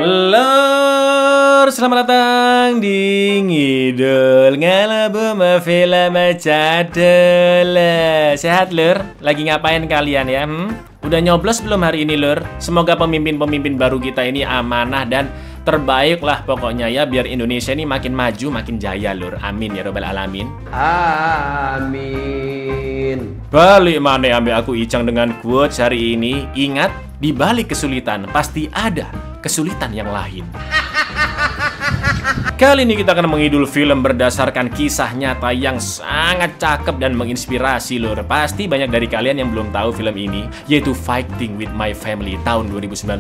Lur, selamat datang di Ngidul Ngalabu Film Cadel. Sehat Lur? Lagi ngapain kalian ya? Udah nyoblos belum hari ini Lur? Semoga pemimpin-pemimpin baru kita ini amanah dan terbaik lah pokoknya ya, biar Indonesia ini makin maju, makin jaya Lur. Amin ya robbal alamin. Amin. Balik mana ambil aku Icang dengan quotes hari ini. Ingat, di balik kesulitan pasti ada kesulitan yang lain. Kali ini kita akan mengidul film berdasarkan kisah nyata yang sangat cakep dan menginspirasi Lur. Pasti banyak dari kalian yang belum tahu film ini, yaitu Fighting with My Family tahun 2019.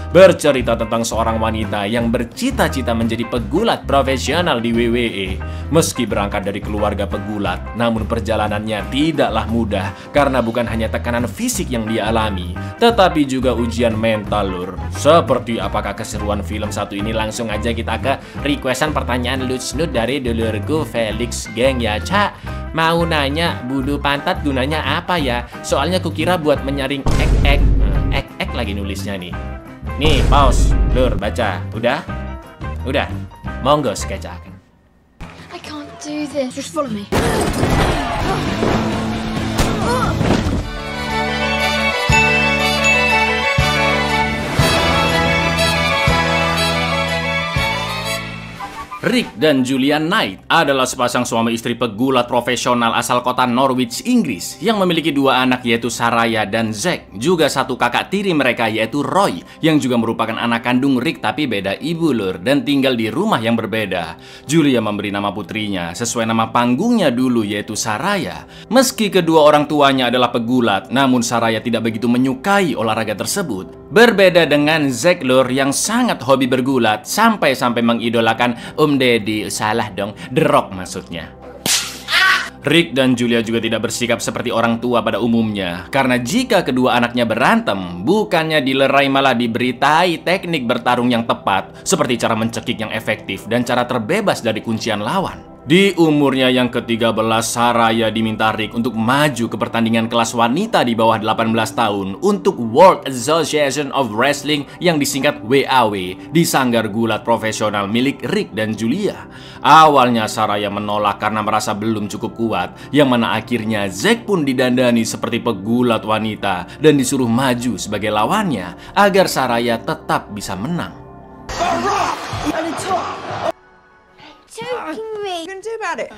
Bercerita tentang seorang wanita yang bercita-cita menjadi pegulat profesional di WWE. Meski berangkat dari keluarga pegulat, namun perjalanannya tidaklah mudah karena bukan hanya tekanan fisik yang dia alami, tetapi juga ujian mental Lur. Seperti apakah keseruan film satu ini? Langsung aja kita ke requestan pertanyaan lucu dari dulurku Felix geng ya. Cak, mau nanya bulu pantat gunanya apa ya? Soalnya kukira buat menyaring ek lagi nulisnya nih. Nih, pause, Lur, baca. Udah? Udah. Monggo sketchakan. I can't do this. Just follow me. Rick dan Julia Knight adalah sepasang suami istri pegulat profesional asal kota Norwich, Inggris yang memiliki dua anak yaitu Saraya dan Zack. Juga satu kakak tiri mereka yaitu Roy yang juga merupakan anak kandung Rick tapi beda ibu Lur dan tinggal di rumah yang berbeda. Julia memberi nama putrinya sesuai nama panggungnya dulu yaitu Saraya. Meski kedua orang tuanya adalah pegulat, namun Saraya tidak begitu menyukai olahraga tersebut. Berbeda dengan Zack Lur yang sangat hobi bergulat sampai-sampai mengidolakan Daddy, salah dong, The Rock maksudnya. Rick dan Julia juga tidak bersikap seperti orang tua pada umumnya. Karena jika kedua anaknya berantem, bukannya dilerai malah diberitai teknik bertarung yang tepat, seperti cara mencekik yang efektif dan cara terbebas dari kuncian lawan. Di umurnya yang ke-13, Saraya diminta Rick untuk maju ke pertandingan kelas wanita di bawah 18 tahun untuk World Association of Wrestling yang disingkat WAW di sanggar gulat profesional milik Rick dan Julia. Awalnya Saraya menolak karena merasa belum cukup kuat, yang mana akhirnya Zack pun didandani seperti pegulat wanita dan disuruh maju sebagai lawannya agar Saraya tetap bisa menang. Joking me. What are you going to do about it?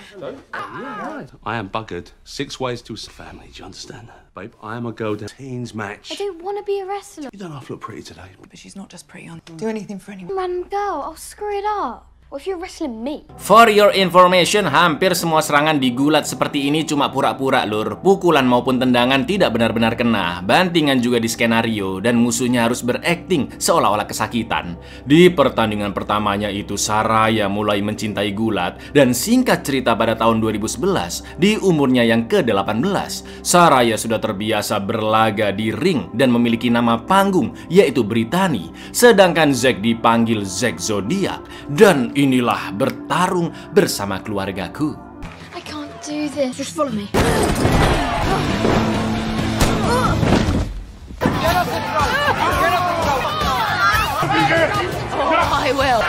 I am buggered 6 ways to family, do you understand? Babe, I am a girl that teens match. I don't want to be a wrestler. You don't half look pretty today. But she's not just pretty on. Do anything for anyone. Random girl, I'll screw it up. What if you're wrestling me? For your information, hampir semua serangan di gulat seperti ini cuma pura-pura Lur. Pukulan maupun tendangan tidak benar-benar kena. Bantingan juga di skenario dan musuhnya harus berakting seolah-olah kesakitan. Di pertandingan pertamanya itu Saraya mulai mencintai gulat dan singkat cerita pada tahun 2011 di umurnya yang ke-18, Saraya sudah terbiasa berlaga di ring dan memiliki nama panggung yaitu Brittany. Sedangkan Zack dipanggil Zack Zodiac dan inilah bertarung bersama keluargaku. I can't do this. Just follow me. I will.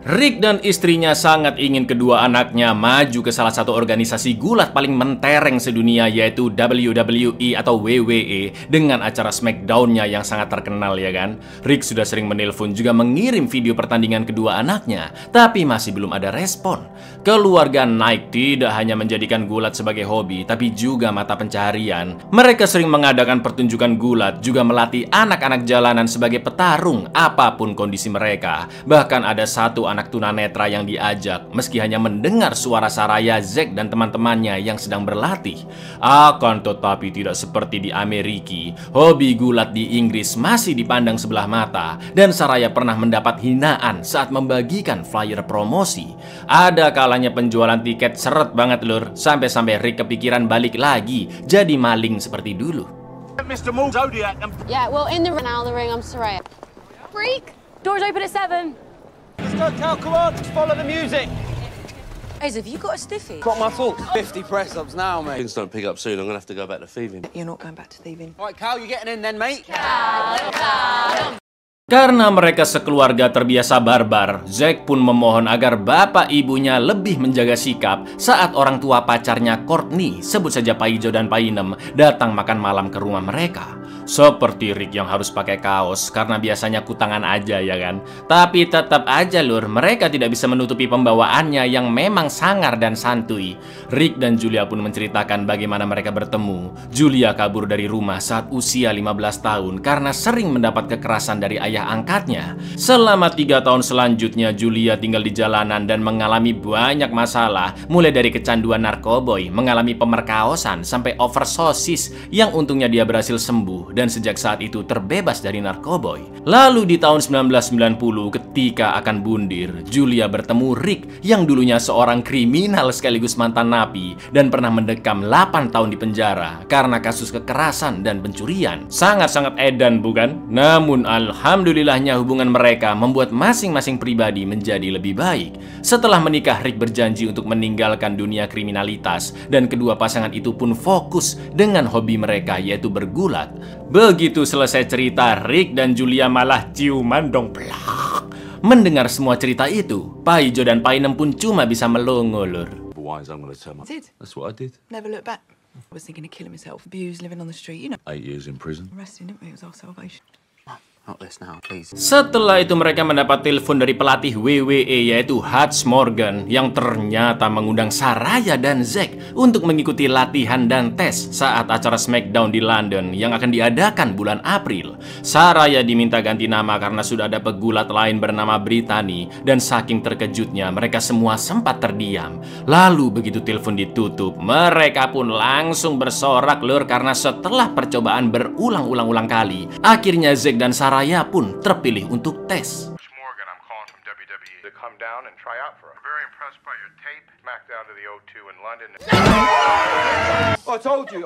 Rick dan istrinya sangat ingin kedua anaknya maju ke salah satu organisasi gulat paling mentereng sedunia yaitu WWE atau WWE dengan acara Smackdown-nya yang sangat terkenal ya kan. Rick sudah sering menelpon juga mengirim video pertandingan kedua anaknya, tapi masih belum ada respon. Keluarga Knight tidak hanya menjadikan gulat sebagai hobi, tapi juga mata pencaharian. Mereka sering mengadakan pertunjukan gulat, juga melatih anak-anak jalanan sebagai petarung apapun kondisi mereka. Bahkan ada satu anak tunanetra yang diajak meski hanya mendengar suara Saraya, Zack dan teman-temannya yang sedang berlatih. Akan tetapi tidak seperti di Amerika, hobi gulat di Inggris masih dipandang sebelah mata dan Saraya pernah mendapat hinaan saat membagikan flyer promosi. Ada kalanya penjualan tiket seret banget Lur, sampai-sampai Rick kepikiran balik lagi jadi maling seperti dulu. Mr. Moore, Zodiac, Yeah, well, in the now the ring, I'm Saraya. Freak. Doors open at 7. Let's go, Cal, come on, just follow the music. Hey, have you got a stiffy? Not my fault. 50 press-ups now, mate. Things don't pick up soon. I'm gonna have to go back to thieving. You're not going back to thieving. All right, Cal, you're getting in then, mate. Karena mereka sekeluarga terbiasa barbar, Zack pun memohon agar bapak ibunya lebih menjaga sikap saat orang tua pacarnya Courtney, sebut saja Paijo dan Painem, datang makan malam ke rumah mereka. Seperti Rick yang harus pakai kaos karena biasanya kutangan aja ya kan. Tapi tetap aja lur, mereka tidak bisa menutupi pembawaannya yang memang sangar dan santuy. Rick dan Julia pun menceritakan bagaimana mereka bertemu. Julia kabur dari rumah saat usia 15 tahun karena sering mendapat kekerasan dari ayah angkatnya. Selama 3 tahun selanjutnya Julia tinggal di jalanan dan mengalami banyak masalah, mulai dari kecanduan narkoboy, mengalami pemerkaosan, sampai oversosis yang untungnya dia berhasil sembuh dan sejak saat itu terbebas dari narkoboy. Lalu di tahun 1990 ketika akan bundir, Julia bertemu Rick yang dulunya seorang kriminal sekaligus mantan napi dan pernah mendekam 8 tahun di penjara karena kasus kekerasan dan pencurian. Sangat-sangat edan bukan? Namun alhamdulillahnya hubungan mereka membuat masing-masing pribadi menjadi lebih baik. Setelah menikah, Rick berjanji untuk meninggalkan dunia kriminalitas dan kedua pasangan itu pun fokus dengan hobi mereka yaitu bergulat. Begitu selesai cerita, Rick dan Julia malah ciuman dong plak. Mendengar semua cerita itu, Paijo dan Painem pun cuma bisa melongo lur. That's what I did. Never look back. I was thinking of killing myself. Abused, living on the street, you know. 8 years in prison. Arrested, didn't we? It was our salvation. Not this now, please. Setelah itu mereka mendapat telepon dari pelatih WWE yaitu Hutch Morgan yang ternyata mengundang Saraya dan Zack untuk mengikuti latihan dan tes saat acara SmackDown di London yang akan diadakan bulan April. Saraya diminta ganti nama karena sudah ada pegulat lain bernama Brittany dan saking terkejutnya mereka semua sempat terdiam. Lalu begitu telepon ditutup, mereka pun langsung bersorak lur karena setelah percobaan berulang-ulang kali, akhirnya Zack dan Saraya pun terpilih untuk tes. Morgan, I'm calling from WWE to come down and try out for us. Very impressed by your tape. SmackDown to the O2 in London. I told you.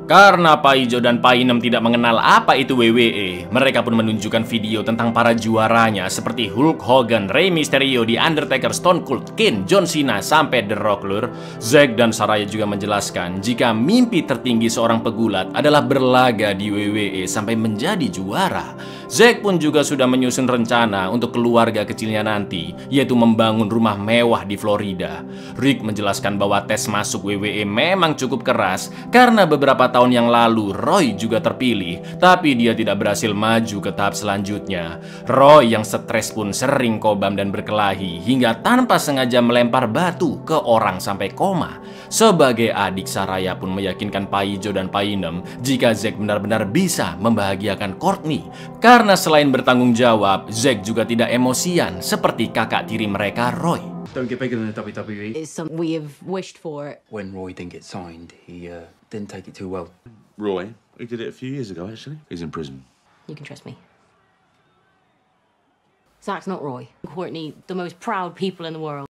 Karena Paijo dan Painem tidak mengenal apa itu WWE, mereka pun menunjukkan video tentang para juaranya seperti Hulk Hogan, Rey Mysterio, The Undertaker, Stone Cold, Kane, John Cena, sampai The Rock lur. Zack dan Saraya juga menjelaskan jika mimpi tertinggi seorang pegulat adalah berlaga di WWE sampai menjadi juara. Zack pun juga sudah menyusun rencana untuk keluarga kecilnya nanti, yaitu membangun rumah mewah di Florida. Rick menjelaskan bahwa tes masuk WWE memang cukup keras karena beberapa tahun yang lalu Roy juga terpilih, tapi dia tidak berhasil maju ke tahap selanjutnya. Roy yang stres pun sering kobam dan berkelahi hingga tanpa sengaja melempar batu ke orang sampai koma. Sebagai adik, Saraya pun meyakinkan Paijo dan Painem jika Zack benar-benar bisa membahagiakan Courtney. Karena selain bertanggung jawab, Zack juga tidak emosian seperti kakak tiri mereka Roy. Don't get bigger than the WWE. It's something we have wished for. When Roy didn't get signed, he didn't take it too well. Roy, he did it a few years ago actually. He's in prison. You can trust me. Zack's not Roy. Courtney, the most proud people in the world.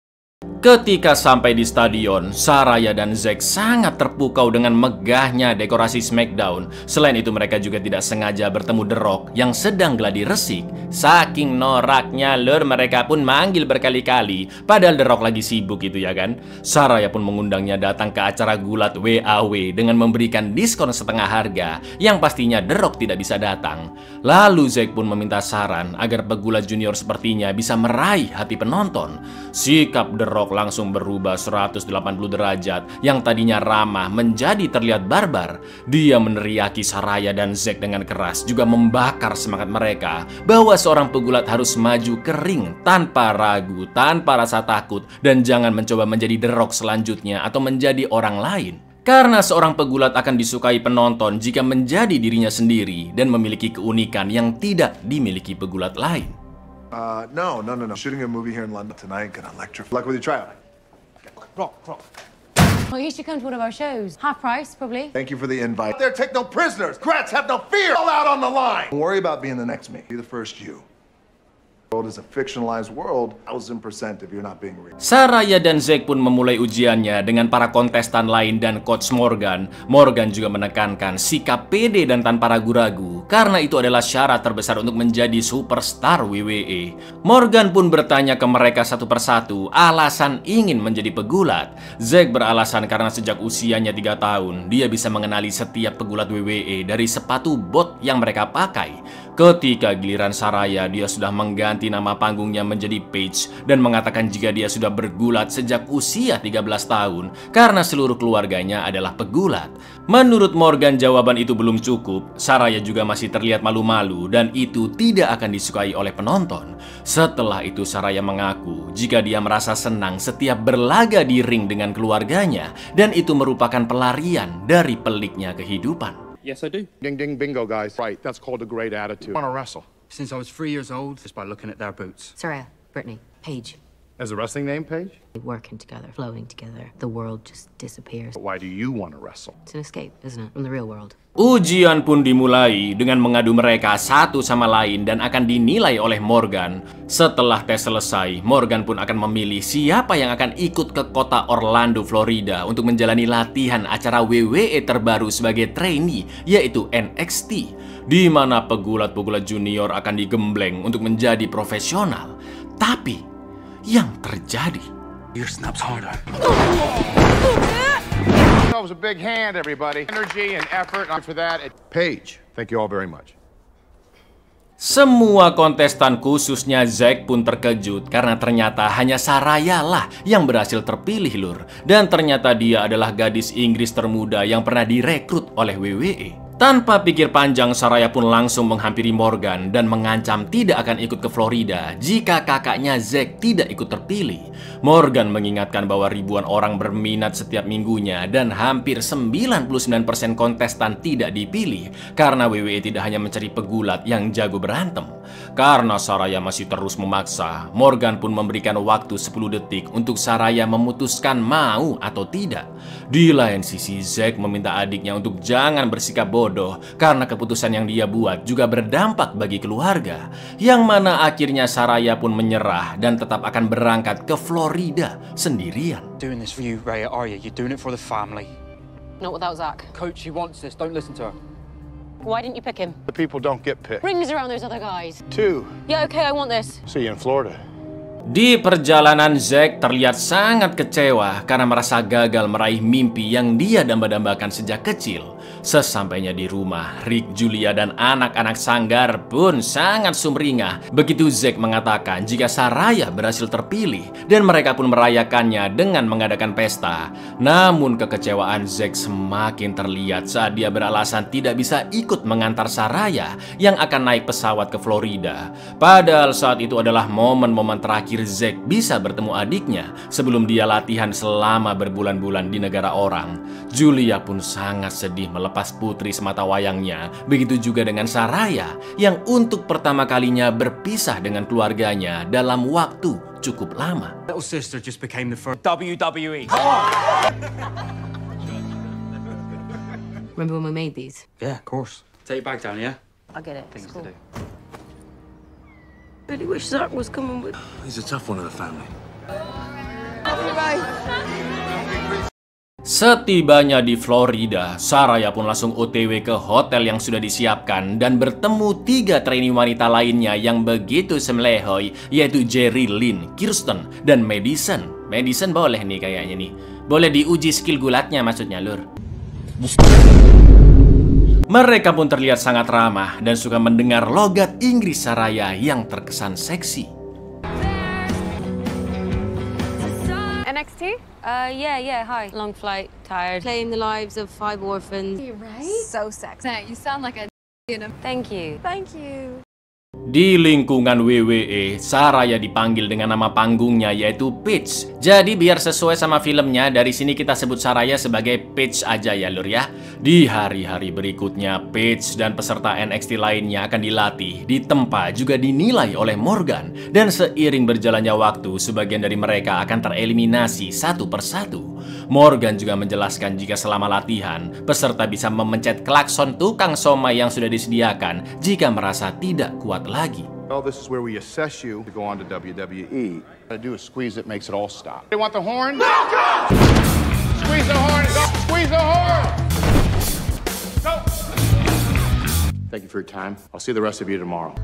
Ketika sampai di stadion, Saraya dan Zack sangat terpukau dengan megahnya dekorasi SmackDown. Selain itu mereka juga tidak sengaja bertemu The Rock yang sedang gladi resik. Saking noraknya lur, mereka pun manggil berkali-kali, padahal The Rock lagi sibuk gitu ya kan. Saraya pun mengundangnya datang ke acara gulat WAW dengan memberikan diskon setengah harga yang pastinya The Rock tidak bisa datang. Lalu Zack pun meminta saran agar pegulat junior sepertinya bisa meraih hati penonton. Sikap The Rock langsung berubah 180 derajat, yang tadinya ramah menjadi terlihat barbar. Dia meneriaki Saraya dan Zack dengan keras, juga membakar semangat mereka bahwa seorang pegulat harus maju ke ring tanpa ragu, tanpa rasa takut, dan jangan mencoba menjadi The Rock selanjutnya atau menjadi orang lain. Karena seorang pegulat akan disukai penonton jika menjadi dirinya sendiri dan memiliki keunikan yang tidak dimiliki pegulat lain. No. Shooting a movie here in London tonight. Gonna electric. Luck with your tryout. Rock. Well, you should come to one of our shows. Half price, probably. Thank you for the invite. There, take no prisoners. Grats have no fear. All out on the line. Don't worry about being the next me. Be the first you. World is a fictionalized world, 1000% if you're not being real. Saraya dan Zack pun memulai ujiannya dengan para kontestan lain dan Coach Morgan. Morgan juga menekankan sikap pede dan tanpa ragu-ragu, karena itu adalah syarat terbesar untuk menjadi superstar WWE. Morgan pun bertanya ke mereka satu persatu alasan ingin menjadi pegulat. Zack beralasan karena sejak usianya 3 tahun, dia bisa mengenali setiap pegulat WWE dari sepatu bot yang mereka pakai. Ketika giliran Saraya, dia sudah mengganti nama panggungnya menjadi Paige dan mengatakan jika dia sudah bergulat sejak usia 13 tahun karena seluruh keluarganya adalah pegulat. Menurut Morgan, jawaban itu belum cukup. Saraya juga masih terlihat malu-malu dan itu tidak akan disukai oleh penonton. Setelah itu Saraya mengaku jika dia merasa senang setiap berlaga di ring dengan keluarganya dan itu merupakan pelarian dari peliknya kehidupan. Yes, I do. Ding, ding, bingo, guys. Right, that's called a great attitude. I want to wrestle. Since I was 3 years old, just by looking at their boots. Saraya, Brittany, Paige. As a wrestling name, Paige? Working together, flowing together. The world just disappears. But why do you want to wrestle? It's an escape, isn't it? From the real world. Ujian pun dimulai dengan mengadu mereka satu sama lain dan akan dinilai oleh Morgan. Setelah tes selesai, Morgan pun akan memilih siapa yang akan ikut ke kota Orlando, Florida untuk menjalani latihan acara WWE terbaru sebagai trainee, yaitu NXT, di mana pegulat-pegulat junior akan digembleng untuk menjadi profesional. Tapi yang terjadi, Your snaps harder. That was a big hand, everybody. Energy and effort. And for that, Paige, thank you all very much. semua kontestan khususnya Zack pun terkejut karena ternyata hanya Saraya lah yang berhasil terpilih, lur. Dan ternyata dia adalah gadis Inggris termuda yang pernah direkrut oleh WWE. Tanpa pikir panjang, Saraya pun langsung menghampiri Morgan dan mengancam tidak akan ikut ke Florida jika kakaknya Zack tidak ikut terpilih. Morgan mengingatkan bahwa ribuan orang berminat setiap minggunya dan hampir 99% kontestan tidak dipilih karena WWE tidak hanya mencari pegulat yang jago berantem. Karena Saraya masih terus memaksa, Morgan pun memberikan waktu 10 detik untuk Saraya memutuskan mau atau tidak. Di lain sisi, Zack meminta adiknya untuk jangan bersikap bodoh karena keputusan yang dia buat juga berdampak bagi keluarga, yang mana akhirnya Saraya pun menyerah dan tetap akan berangkat ke Florida sendirian. Doing this for you, Rhea, are you? You're doing it for the family. Not without Zach. Coach, she wants this. Don't listen to her. Why didn't you pick him? The people don't get picked. Rings around those other guys. 2. Yeah, okay, I want this. See you in Florida. Di perjalanan, Zack terlihat sangat kecewa karena merasa gagal meraih mimpi yang dia damba-dambakan sejak kecil. Sesampainya di rumah, Rick, Julia, dan anak-anak sanggar pun sangat sumringah begitu Zack mengatakan jika Saraya berhasil terpilih dan mereka pun merayakannya dengan mengadakan pesta. Namun kekecewaan Zack semakin terlihat saat dia beralasan tidak bisa ikut mengantar Saraya yang akan naik pesawat ke Florida. Padahal saat itu adalah momen-momen terakhir Zack bisa bertemu adiknya sebelum dia latihan selama berbulan-bulan di negara orang. Julia pun sangat sedih melepas putri semata wayangnya. Begitu juga dengan Saraya yang untuk pertama kalinya berpisah dengan keluarganya dalam waktu cukup lama. Little sister just became the first WWE. Remember when we made these? Yeah, of course. Take your bag down, yeah? I'll get it. Things to do. Really wish Zach was coming with. He's a tough one in the family. Setibanya di Florida, Saraya pun langsung OTW ke hotel yang sudah disiapkan dan bertemu 3 trainee wanita lainnya yang begitu semlehoi, yaitu Jerry Lynn, Kirsten, dan Madison. Madison boleh nih kayaknya nih. Boleh diuji skill gulatnya maksudnya, lur. Mereka pun terlihat sangat ramah dan suka mendengar logat Inggris Saraya yang terkesan seksi. NXT? Yeah, hi. Long flight, tired. Claim the lives of 5 orphans. You right? So sexy. You sound like a Thank you. Thank you. Di lingkungan WWE, Saraya dipanggil dengan nama panggungnya yaitu Paige. Jadi biar sesuai sama filmnya, dari sini kita sebut Saraya sebagai Paige aja ya, lur ya. Di hari-hari berikutnya, Paige dan peserta NXT lainnya akan dilatih, ditempa, juga dinilai oleh Morgan. Dan seiring berjalannya waktu, sebagian dari mereka akan tereliminasi satu persatu. Morgan juga menjelaskan jika selama latihan, peserta bisa memencet klakson tukang somai yang sudah disediakan jika merasa tidak kuat lagi. Well, this is where we assess you to go on to WWE. What I do is squeeze it, makes it all stop. They want the horn? No, go! Squeeze the horn, go! Squeeze the horn! Go! Thank you for your time. I'll see the rest of you tomorrow.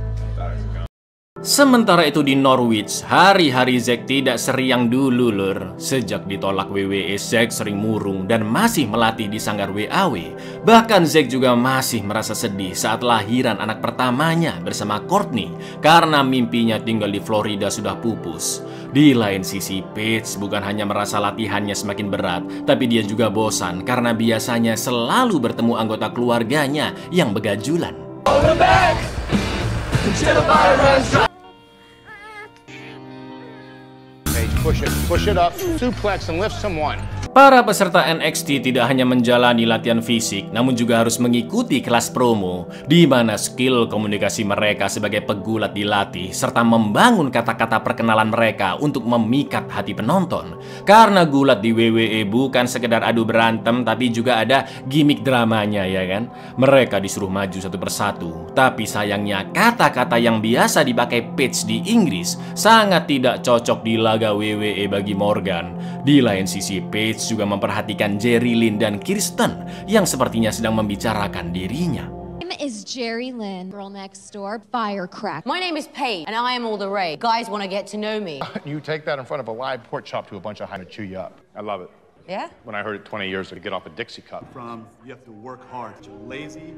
Sementara itu di Norwich, hari-hari Zack tidak seriang dulu lur. Sejak ditolak WWE, Zack sering murung dan masih melatih di sanggar WAW. Bahkan Zack juga masih merasa sedih saat lahiran anak pertamanya bersama Courtney karena mimpinya tinggal di Florida sudah pupus. Di lain sisi, Paige bukan hanya merasa latihannya semakin berat, tapi dia juga bosan karena biasanya selalu bertemu anggota keluarganya yang begajulan. Push it up, suplex and lift someone. Para peserta NXT tidak hanya menjalani latihan fisik, namun juga harus mengikuti kelas promo, di mana skill komunikasi mereka sebagai pegulat dilatih, serta membangun kata-kata perkenalan mereka untuk memikat hati penonton. Karena gulat di WWE bukan sekedar adu berantem, tapi juga ada gimmick dramanya, ya kan? Mereka disuruh maju satu persatu, tapi sayangnya kata-kata yang biasa dipakai Paige di Inggris sangat tidak cocok di laga WWE bagi Morgan. Di lain sisi, Paige juga memperhatikan Jerry Lynn dan Kirsten yang sepertinya sedang membicarakan dirinya. My name is Jerry Lynn, girl next door, firecracker. My name is Paige, and I am all the rage. Guys want to get to know me. You take that in front of a live pork chop to a bunch of high to chew you up. I love it. Yeah? When I heard it 20 years ago, to get off a Dixie cup. You have to work hard. You're lazy.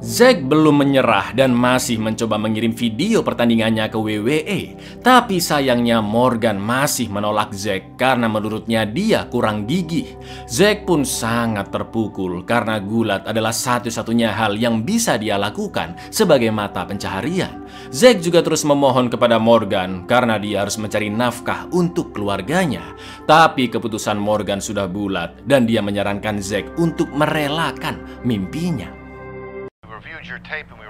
Zack belum menyerah dan masih mencoba mengirim video pertandingannya ke WWE. Tapi sayangnya Morgan masih menolak Zack karena menurutnya dia kurang gigih. Zack pun sangat terpukul karena gulat adalah satu-satunya hal yang bisa dia lakukan sebagai mata pencaharian. Zack juga terus memohon kepada Morgan karena dia harus mencari nafkah untuk keluarganya. Tapi keputusan Morgan sudah bulat dan dia menyarankan Zack untuk merelakan mimpinya. Your tape and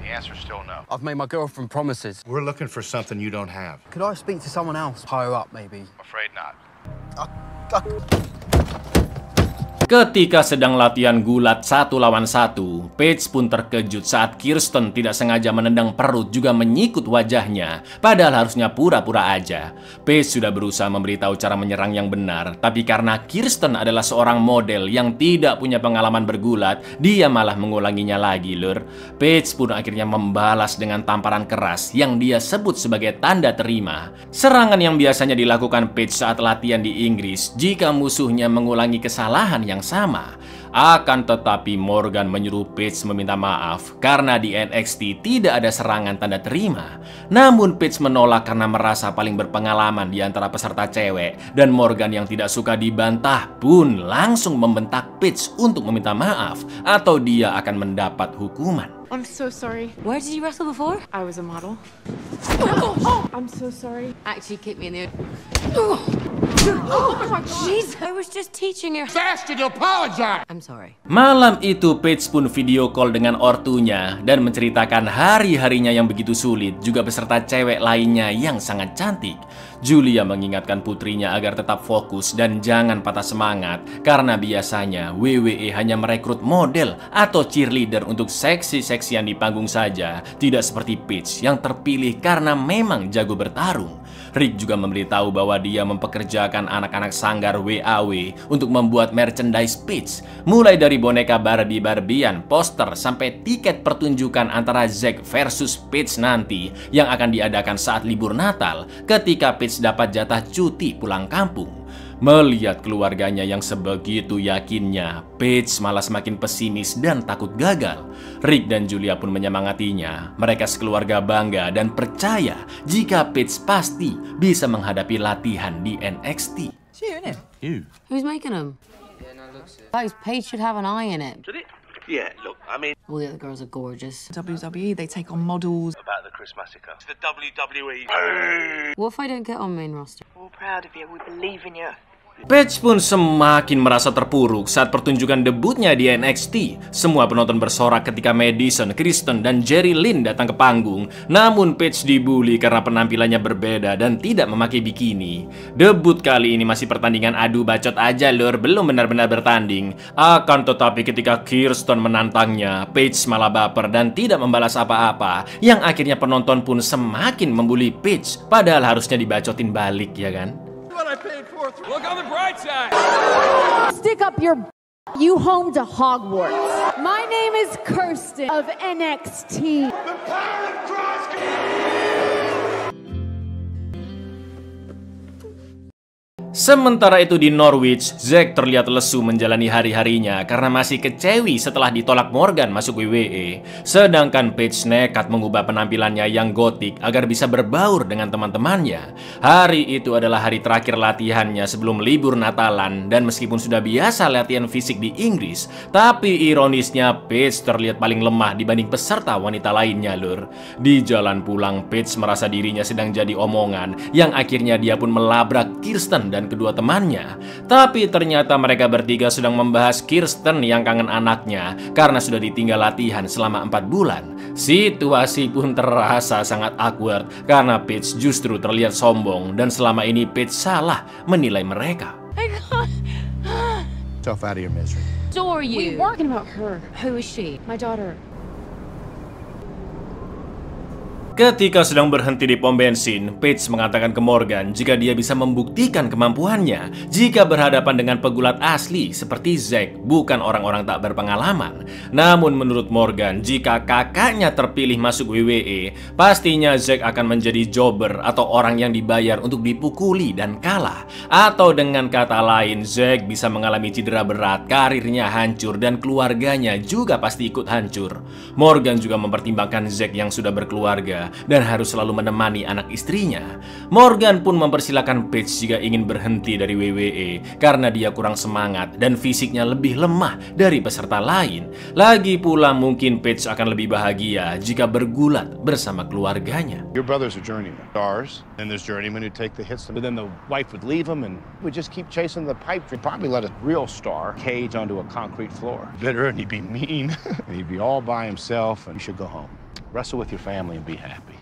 the answer's still no. I've made my girlfriend promises. We're looking for something you don't have. Could I speak to someone else higher up, maybe? I'm afraid not. Ketika sedang latihan gulat 1 lawan 1, Paige pun terkejut saat Kirsten tidak sengaja menendang perut juga menyikut wajahnya, padahal harusnya pura-pura aja. Paige sudah berusaha memberitahu cara menyerang yang benar, tapi karena Kirsten adalah seorang model yang tidak punya pengalaman bergulat, dia malah mengulanginya lagi lur. Paige pun akhirnya membalas dengan tamparan keras yang dia sebut sebagai tanda terima. Serangan yang biasanya dilakukan Paige saat latihan di Inggris jika musuhnya mengulangi kesalahan yang sama. Akan tetapi Morgan menyuruh Paige meminta maaf karena di NXT tidak ada serangan tanda terima. Namun Paige menolak karena merasa paling berpengalaman di antara peserta cewek, dan Morgan yang tidak suka dibantah pun langsung membentak Paige untuk meminta maaf atau dia akan mendapat hukuman. I'm so sorry. Where did you wrestle before? I was a model. I'm so sorry. Actually, kick me in the... Oh my God. Jeez, I was just teaching her. Bastard, apologize! I'm sorry. Malam itu Paige pun video call dengan ortunya dan menceritakan hari-harinya yang begitu sulit, juga beserta cewek lainnya yang sangat cantik. Julia mengingatkan putrinya agar tetap fokus dan jangan patah semangat karena biasanya WWE hanya merekrut model atau cheerleader untuk seksi-seksian di panggung saja, tidak seperti Paige yang terpilih karena memang jago bertarung. Rick juga memberitahu bahwa dia mempekerjakan anak-anak sanggar WAW untuk membuat merchandise Paige, mulai dari boneka Barbie-Barbian, poster, sampai tiket pertunjukan antara Zack versus Paige nanti yang akan diadakan saat libur Natal ketika Paige dapat jatah cuti pulang kampung. Melihat keluarganya yang sebegitu yakinnya, Paige malah semakin pesimis dan takut gagal. Rick dan Julia pun menyemangatinya. Mereka sekeluarga bangga dan percaya jika Paige pasti bisa menghadapi latihan di NXT. You? Who's making them? Guys, Paige should have an eye in it. Did it? Yeah, look, I mean... All the other girls are gorgeous. WWE, they take on models. About the Chris Massacre. It's the WWE. What if I don't get on main roster? We're all proud of you. We believe in you. Paige pun semakin merasa terpuruk saat pertunjukan debutnya di NXT. Semua penonton bersorak ketika Madison, Kristen, dan Jerry Lynn datang ke panggung. Namun Paige dibully karena penampilannya berbeda dan tidak memakai bikini. Debut kali ini masih pertandingan adu bacot aja lur, belum benar-benar bertanding. Akan tetapi ketika Kristen menantangnya, Paige malah baper dan tidak membalas apa-apa. Yang akhirnya penonton pun semakin membuli Paige. Padahal harusnya dibacotin balik, ya kan? Look on the bright side. Stick up your you home to Hogwarts. My name is Kirsten of NXT. The Pirate Cross. Sementara itu di Norwich, Zack terlihat lesu menjalani hari-harinya karena masih kecewi setelah ditolak Morgan masuk WWE. Sedangkan Paige nekat mengubah penampilannya yang gotik agar bisa berbaur dengan teman-temannya. Hari itu adalah hari terakhir latihannya sebelum libur Natalan, dan meskipun sudah biasa latihan fisik di Inggris, tapi ironisnya Paige terlihat paling lemah dibanding peserta wanita lainnya lur. Di jalan pulang, Paige merasa dirinya sedang jadi omongan, yang akhirnya dia pun melabrak Kristen dan kedua temannya. Tapi ternyata mereka bertiga sedang membahas Kristen yang kangen anaknya karena sudah ditinggal latihan selama 4 bulan. Situasi pun terasa sangat awkward karena Paige justru terlihat sombong dan selama ini Paige salah menilai mereka. Yourself out of your misery. So are you? We were talking about her. Who is she? My daughter. Ketika sedang berhenti di pom bensin, Paige mengatakan ke Morgan jika dia bisa membuktikan kemampuannya jika berhadapan dengan pegulat asli seperti Zack, bukan orang-orang tak berpengalaman. Namun menurut Morgan, jika kakaknya terpilih masuk WWE, pastinya Zack akan menjadi jobber atau orang yang dibayar untuk dipukuli dan kalah. Atau dengan kata lain, Zack bisa mengalami cedera berat, karirnya hancur, dan keluarganya juga pasti ikut hancur. Morgan juga mempertimbangkan Zack yang sudah berkeluarga dan harus selalu menemani anak istrinya. Morgan pun mempersilahkan Paige jika ingin berhenti dari WWE karena dia kurang semangat dan fisiknya lebih lemah dari peserta lain. Lagi pula mungkin Paige akan lebih bahagia jika bergulat bersama keluarganya. Your brother's a journeyman. Stars, and there's journeymen who take the hits, but then the wife would leave him and would just keep chasing the pipe. He'd probably let a real star cage onto a concrete floor. Bitter, and he'd be mean, and he'd be all by himself, and you should go home. Wrestle with your family and be happy.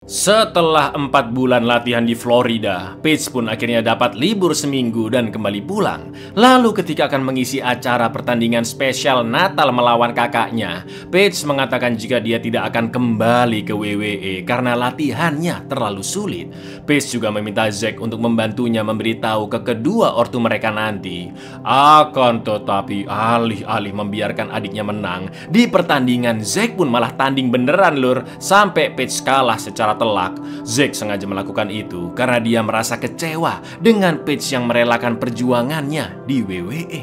Setelah 4 bulan latihan di Florida, Paige pun akhirnya dapat libur seminggu dan kembali pulang. Lalu ketika akan mengisi acara pertandingan spesial Natal melawan kakaknya, Paige mengatakan jika dia tidak akan kembali ke WWE karena latihannya terlalu sulit. Paige juga meminta Zack untuk membantunya memberitahu ke kedua ortu mereka nanti. Akan tetapi alih-alih membiarkan adiknya menang, di pertandingan Zack pun malah tanding beneran lur, sampai Paige kalah secara telak. Zack sengaja melakukan itu karena dia merasa kecewa dengan Paige yang merelakan perjuangannya di WWE.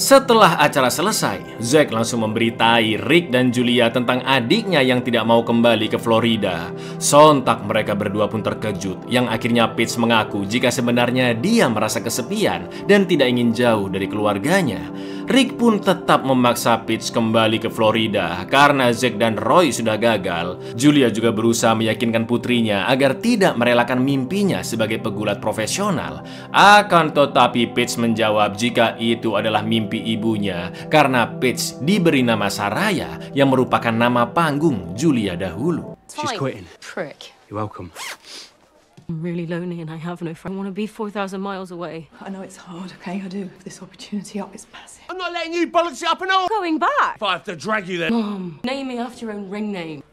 Setelah acara selesai, Zack langsung memberitai Rick dan Julia tentang adiknya yang tidak mau kembali ke Florida. Sontak mereka berdua pun terkejut, yang akhirnya Paige mengaku jika sebenarnya dia merasa kesepian dan tidak ingin jauh dari keluarganya. Rick pun tetap memaksa Paige kembali ke Florida karena Zack dan Roy sudah gagal. Julia juga berusaha meyakinkan putrinya agar tidak merelakan mimpinya sebagai pegulat profesional. Akan tetapi Paige menjawab jika itu adalah mimpi ibunya karena Paige diberi nama Saraya yang merupakan nama panggung Julia dahulu. She's quitting. Prick. You're welcome. I'm really lonely and I have no friend. I want to be 4,000 miles away. I know it's hard, okay? I do. This opportunity up is massive. I'm not letting you bollocks it up and all. Going back? If I have to drag you there. Mom, name me after your own ring name.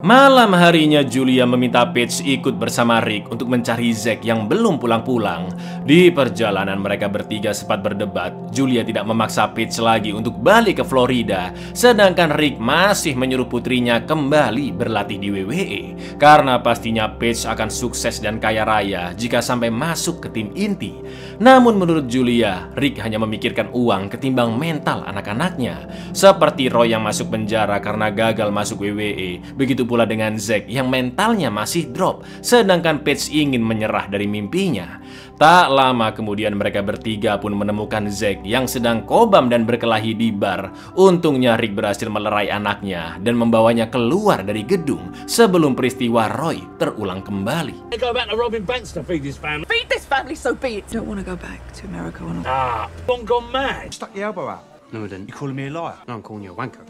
Malam harinya Julia meminta Paige ikut bersama Rick untuk mencari Zack yang belum pulang-pulang. Di perjalanan mereka bertiga sempat berdebat. Julia tidak memaksa Paige lagi untuk balik ke Florida, sedangkan Rick masih menyuruh putrinya kembali berlatih di WWE karena pastinya Paige akan sukses dan kaya raya jika sampai masuk ke tim inti. Namun menurut Julia, Rick hanya memikirkan uang ketimbang mental anak-anaknya, seperti Roy yang masuk penjara karena gagal masuk WWE. Begitu pula dengan Zack yang mentalnya masih drop, sedangkan Paige ingin menyerah dari mimpinya. Tak lama kemudian mereka bertiga pun menemukan Zack yang sedang kobam dan berkelahi di bar. Untungnya Rick berhasil melerai anaknya dan membawanya keluar dari gedung sebelum peristiwa Roy terulang kembali. Go back to robbing banks to feed this family. Feed this family, so be it. Don't want to go back to America or not. One gone mad. Stuck your elbow out. No, I didn't. You calling me a liar? No, I'm calling you a wanker.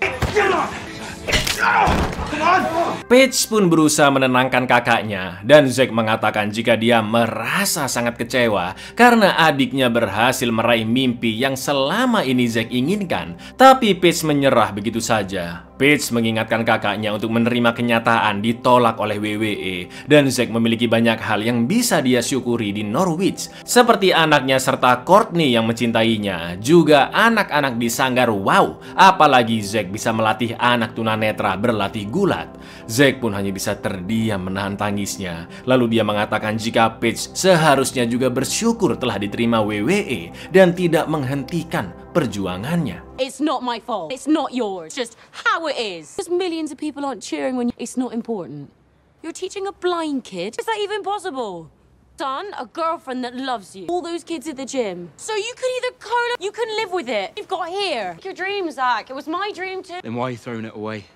Paige pun berusaha menenangkan kakaknya dan Zack mengatakan jika dia merasa sangat kecewa karena adiknya berhasil meraih mimpi yang selama ini Zack inginkan. Tapi Paige menyerah begitu saja. Paige mengingatkan kakaknya untuk menerima kenyataan ditolak oleh WWE dan Zack memiliki banyak hal yang bisa dia syukuri di Norwich, seperti anaknya serta Courtney yang mencintainya, juga anak-anak di sanggar. Wow, apalagi Zack bisa melatih anak tunanetra berlatih gulat. Zack pun hanya bisa terdiam menahan tangisnya. Lalu dia mengatakan jika Paige seharusnya juga bersyukur telah diterima WWE dan tidak menghentikan perjuangannya. It's not my fault. It's not yours. Just how it is. Because millions of people aren't cheering when it's not important. You're teaching a blind kid? Is that even possible? Son, a girlfriend that loves you. All those kids at the gym. So you can either curl or you can live with it. You've got here. Your dream, Zach. It was my dream too. Then why are you throwing it away?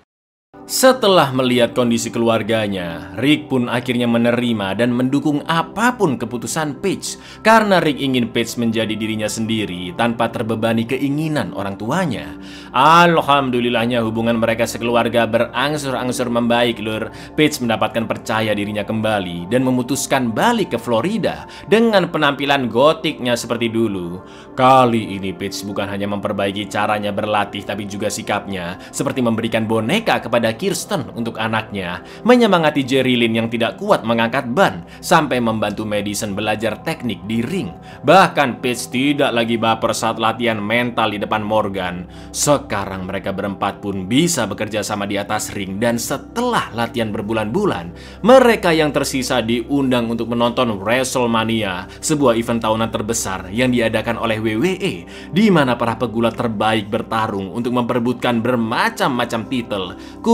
Setelah melihat kondisi keluarganya, Rick pun akhirnya menerima dan mendukung apapun keputusan Paige karena Rick ingin Paige menjadi dirinya sendiri tanpa terbebani keinginan orang tuanya. Alhamdulillahnya hubungan mereka sekeluarga berangsur-angsur membaik, lur. Paige mendapatkan percaya dirinya kembali dan memutuskan balik ke Florida dengan penampilan gotiknya seperti dulu. Kali ini Paige bukan hanya memperbaiki caranya berlatih tapi juga sikapnya, seperti memberikan boneka kepada Kirsten untuk anaknya, menyemangati Jerry Lynn yang tidak kuat mengangkat ban, sampai membantu Madison belajar teknik di ring. Bahkan Paige tidak lagi baper saat latihan mental di depan Morgan. Sekarang mereka berempat pun bisa bekerja sama di atas ring, dan setelah latihan berbulan-bulan, mereka yang tersisa diundang untuk menonton WrestleMania, sebuah event tahunan terbesar yang diadakan oleh WWE, di mana para pegulat terbaik bertarung untuk memperebutkan bermacam-macam titel.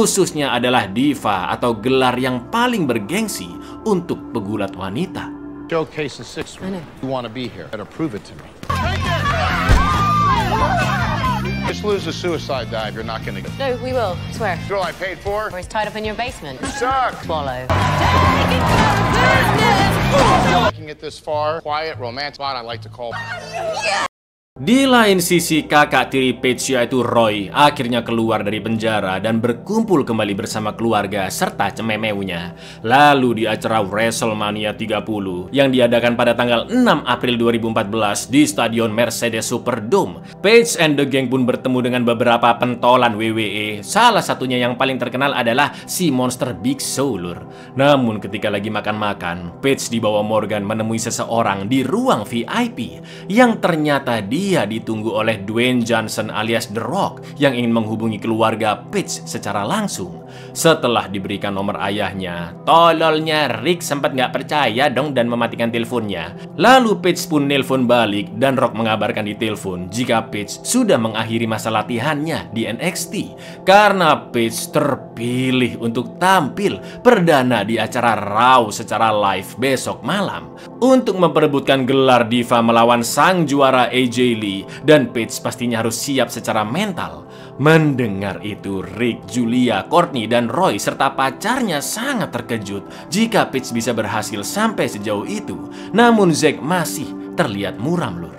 Khususnya adalah Diva atau gelar yang paling bergengsi untuk pegulat wanita. Showcase the six. You want to be here? Better prove it to me. Just lose the suicide dive. You're not going to. No, we will. I swear. Girl I paid for. Or it's tied up in your basement. You suck. Swallow. Looking at this far, quiet, romantic spot I like to call. Di lain sisi, kakak tiri Paige yaitu Roy akhirnya keluar dari penjara dan berkumpul kembali bersama keluarga serta cememeunya. Lalu di acara WrestleMania 30 yang diadakan pada tanggal 6 April 2014 di Stadion Mercedes Superdome, Paige and the Gang pun bertemu dengan beberapa pentolan WWE. Salah satunya yang paling terkenal adalah si monster Big Show, lur. Namun ketika lagi makan-makan, Paige dibawa Morgan menemui seseorang di ruang VIP yang ternyata dia ditunggu oleh Dwayne Johnson alias The Rock yang ingin menghubungi keluarga Paige secara langsung. Setelah diberikan nomor ayahnya, tololnya Rick sempat nggak percaya dong dan mematikan teleponnya. Lalu Paige pun nelpon balik dan Rock mengabarkan di telepon jika Paige sudah mengakhiri masa latihannya di NXT karena Paige terpilih untuk tampil perdana di acara Raw secara live besok malam untuk memperebutkan gelar Diva melawan sang juara AJ Lee, dan Paige pastinya harus siap secara mental. Mendengar itu, Rick, Julia, Courtney, dan Roy serta pacarnya sangat terkejut jika Paige bisa berhasil sampai sejauh itu. Namun Zack masih terlihat muram, lur.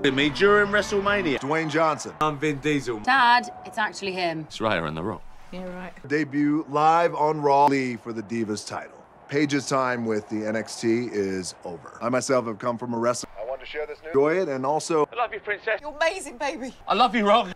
During WrestleMania. Dwayne Johnson. I'm Vin Diesel. Dad, it's actually him. It's Raya and The Rock. Yeah, right. Debut live on Raw for the Divas title. Paige's time with the NXT is over. I myself have come from a wrestling. I want to share this news. Enjoy it, and also. I love you, princess. You're amazing, baby. I love you, Rock.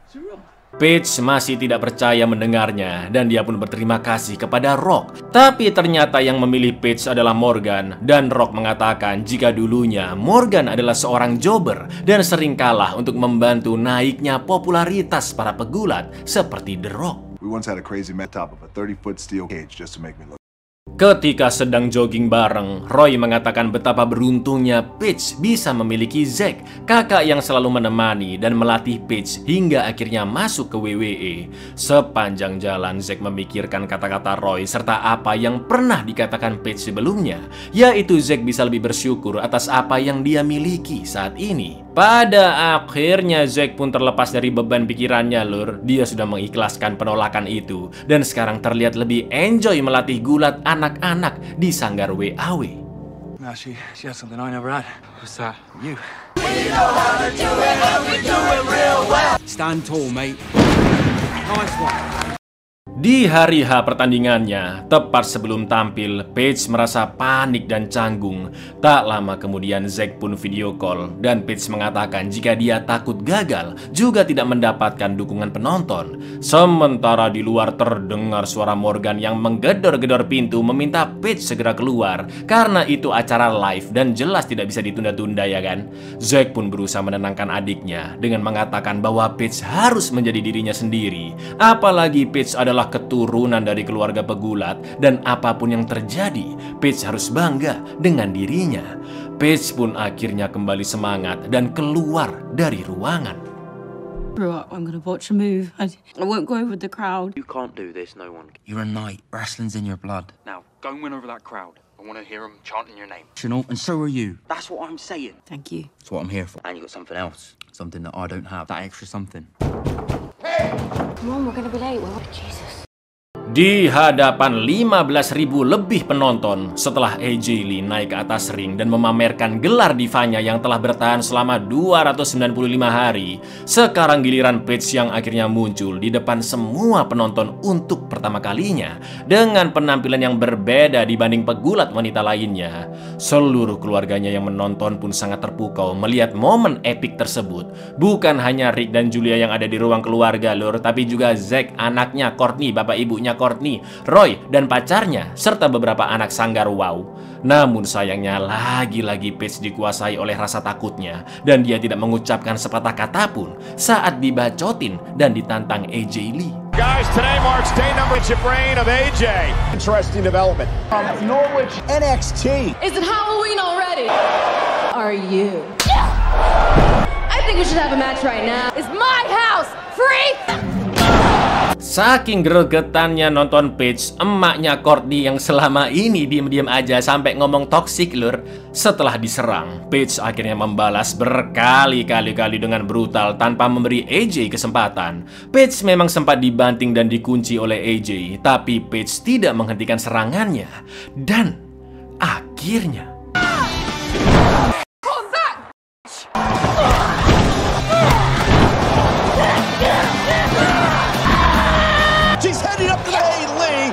Paige masih tidak percaya mendengarnya dan dia pun berterima kasih kepada Rock. Tapi ternyata yang memilih Paige adalah Morgan, dan Rock mengatakan jika dulunya Morgan adalah seorang jobber dan sering kalah untuk membantu naiknya popularitas para pegulat seperti The Rock. We once had a crazy man top of a 30-foot steel cage just to make me look. Ketika sedang jogging bareng, Roy mengatakan betapa beruntungnya Paige bisa memiliki Zack, kakak yang selalu menemani dan melatih Paige hingga akhirnya masuk ke WWE. Sepanjang jalan, Zack memikirkan kata-kata Roy serta apa yang pernah dikatakan Paige sebelumnya, yaitu Zack bisa lebih bersyukur atas apa yang dia miliki saat ini. Pada akhirnya Zack pun terlepas dari beban pikirannya, lur. Dia sudah mengikhlaskan penolakan itu dan sekarang terlihat lebih enjoy melatih gulat anak-anak di sanggar WAW. Now she has something I never had. What's that? You. We know how to do it and we do it real well. Stand tall, mate. Nice one. Di hari H pertandingannya, tepat sebelum tampil, Paige merasa panik dan canggung. Tak lama kemudian Zack pun video call dan Paige mengatakan jika dia takut gagal juga tidak mendapatkan dukungan penonton. Sementara di luar terdengar suara Morgan yang menggedor-gedor pintu meminta Paige segera keluar karena itu acara live dan jelas tidak bisa ditunda-tunda, ya kan? Zack pun berusaha menenangkan adiknya dengan mengatakan bahwa Paige harus menjadi dirinya sendiri. Apalagi Paige adalah keturunan dari keluarga pegulat dan apapun yang terjadi, Paige harus bangga dengan dirinya. Paige pun akhirnya kembali semangat dan keluar dari ruangan. Right, I'm gonna watch a move. I won't go with the crowd. You can't do this, no one can. You're a knight. Wrestling's in your blood. Now, go and win over that crowd. I want to hear them chanting your name. And so are you. That's what I'm saying. Thank you. That's what I'm here for. And you got something else. Something that I don't have. That extra something. Come on, we're gonna be late. Well, Jesus. Di hadapan 15.000 lebih penonton, setelah AJ Lee naik ke atas ring dan memamerkan gelar divanya yang telah bertahan selama 295 hari, sekarang giliran Paige yang akhirnya muncul di depan semua penonton untuk pertama kalinya dengan penampilan yang berbeda dibanding pegulat wanita lainnya. Seluruh keluarganya yang menonton pun sangat terpukau melihat momen epik tersebut. Bukan hanya Rick dan Julia yang ada di ruang keluarga, lur, tapi juga Zack, anaknya, Courtney, bapak ibunya Courtney, Roy, dan pacarnya, serta beberapa anak sanggar WAW. Namun sayangnya lagi-lagi Paige dikuasai oleh rasa takutnya dan dia tidak mengucapkan sepatah kata pun saat dibacotin dan ditantang AJ Lee. Guys, today marks day number reign of AJ. Interesting development. From Norwich NXT. Is it Halloween already? Are you? I think we should have a match right now. It's my house, freak! Saking gregetannya nonton Paige, emaknya Courtney yang selama ini diem-diem aja sampai ngomong toksik, lur. Setelah diserang, Paige akhirnya membalas berkali-kali dengan brutal tanpa memberi AJ kesempatan. Paige memang sempat dibanting dan dikunci oleh AJ, tapi Paige tidak menghentikan serangannya. Dan akhirnya She's heading up to the Lee.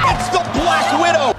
It's the Black Widow.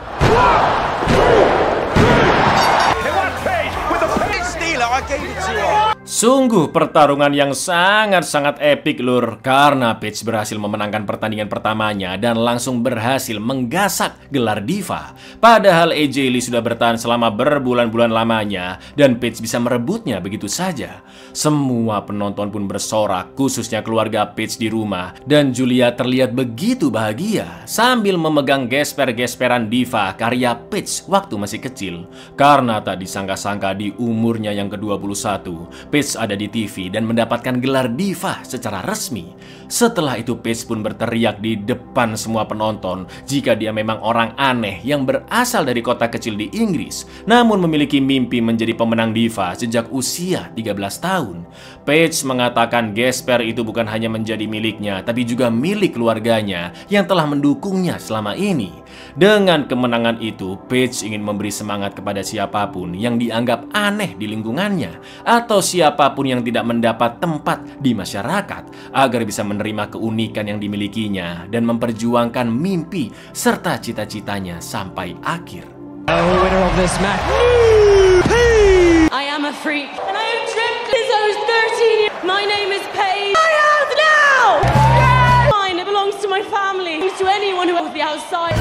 They want Paige with a Paige stealer. I gave it to her. sungguh pertarungan yang sangat-sangat epik, lur, karena Paige berhasil memenangkan pertandingan pertamanya dan langsung berhasil menggasak gelar diva. Padahal AJ Lee sudah bertahan selama berbulan-bulan lamanya dan Paige bisa merebutnya begitu saja. Semua penonton pun bersorak, khususnya keluarga Paige di rumah, dan Julia terlihat begitu bahagia sambil memegang gesper-gesperan diva karya Paige waktu masih kecil. Karena tak disangka-sangka di umurnya yang ke-21, Paige ada di TV dan mendapatkan gelar diva secara resmi. Setelah itu Paige pun berteriak di depan semua penonton jika dia memang orang aneh yang berasal dari kota kecil di Inggris, namun memiliki mimpi menjadi pemenang diva sejak usia 13 tahun. Paige mengatakan gesper itu bukan hanya menjadi miliknya, tapi juga milik keluarganya yang telah mendukungnya selama ini. Dengan kemenangan itu, Paige ingin memberi semangat kepada siapapun yang dianggap aneh di lingkungannya atau siapapun yang tidak mendapat tempat di masyarakat agar bisa menerima keunikan yang dimilikinya dan memperjuangkan mimpi serta cita-citanya sampai akhir. Winner of this match. I am a freak and I have dreamt since I was 13. My name is Paige. I am now. Mine, it belongs to my family. It belongs to anyone who is the outside.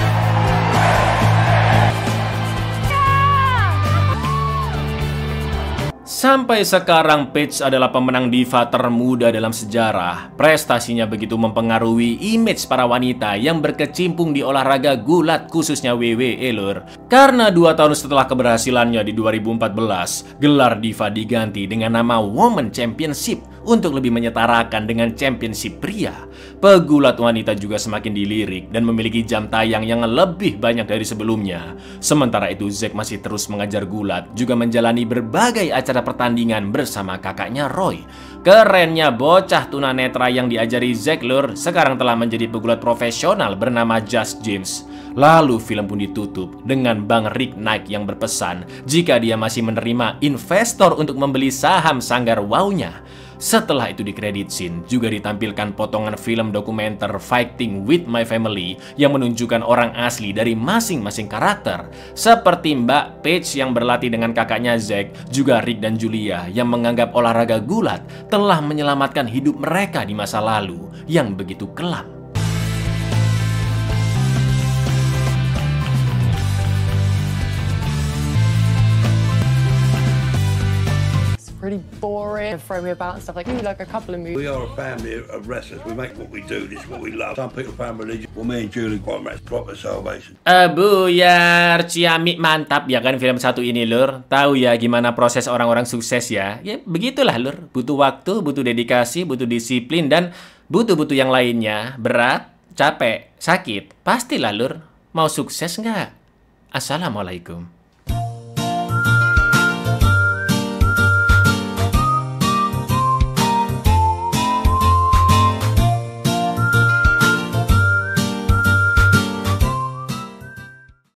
Sampai sekarang Paige adalah pemenang diva termuda dalam sejarah. Prestasinya begitu mempengaruhi image para wanita yang berkecimpung di olahraga gulat khususnya WWE lur. Karena 2 tahun setelah keberhasilannya di 2014, gelar diva diganti dengan nama Women Championship untuk lebih menyetarakan dengan championship pria. Pegulat wanita juga semakin dilirik dan memiliki jam tayang yang lebih banyak dari sebelumnya. Sementara itu Zack masih terus mengajar gulat, juga menjalani berbagai acara pertandingan bersama kakaknya Roy. Kerennya bocah tunanetra yang diajari Zack lur sekarang telah menjadi pegulat profesional bernama Just James. Lalu film pun ditutup dengan Bang Rick Knight yang berpesan jika dia masih menerima investor untuk membeli saham sanggar WOW-nya. Setelah itu di credit scene juga ditampilkan potongan film dokumenter Fighting with My Family yang menunjukkan orang asli dari masing-masing karakter. Seperti Mbak Paige yang berlatih dengan kakaknya Zack, juga Rick dan Julia yang menganggap olahraga gulat telah menyelamatkan hidup mereka di masa lalu yang begitu kelam. Pretty boring. Throw me about and stuff like a couple of movies. We are a family of wrestlers. We make what we do. This is what we love. Some people find religion. Well, me and Julie that's proper salvation. Buyar, ciamik mantap ya kan film satu ini lur. Tahu ya gimana proses orang-orang sukses ya. Ya begitulah lur. Butuh waktu, butuh dedikasi, butuh disiplin dan butuh yang lainnya. Berat, capek, sakit. Pastilah lur. Mau sukses nggak? Assalamualaikum.